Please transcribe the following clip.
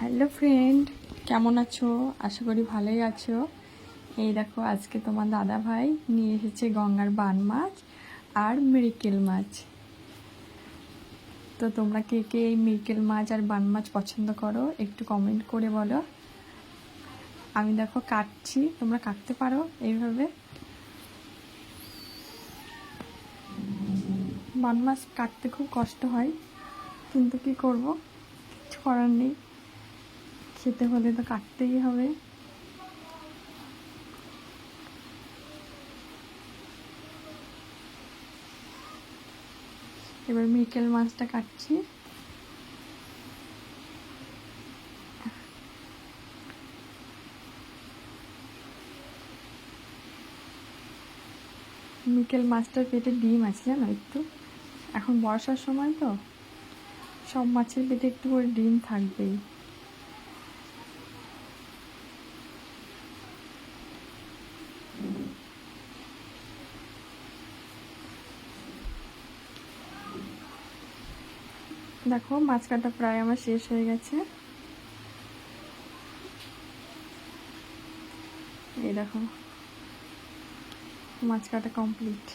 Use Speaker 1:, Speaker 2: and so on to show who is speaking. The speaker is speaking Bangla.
Speaker 1: হ্যালো ফ্রেন্ড, কেমন আছো? আশা করি ভালোই আছো। এই দেখো, আজকে তোমার দাদা ভাই নিয়ে এসেছে গঙ্গার বান মাছ আর মৃগেল মাছ। তো তোমরা কে কে এই মৃগেল মাছ আর বান মাছ পছন্দ করো একটু কমেন্ট করে বলো। আমি দেখো কাটছি, তোমরা কাটতে পারো এইভাবে। বান মাছ কাটতে খুব কষ্ট হয়, কিন্তু কি করব, কিছু করার নেই, খেতে হলে তো কাটতেই হবে। এবার মৃগেল মাছটা কাটছি। মৃগেল মাছটার পেটে ডিম আছে জানো একটু। এখন বর্ষার সময় তো সব মাছের পেটে একটু করে ডিম থাকবেই। দেখো, মাছ কাটা প্রায় আমার শেষ হয়ে গেছে। এই দেখো, মাছ কাটা কমপ্লিট।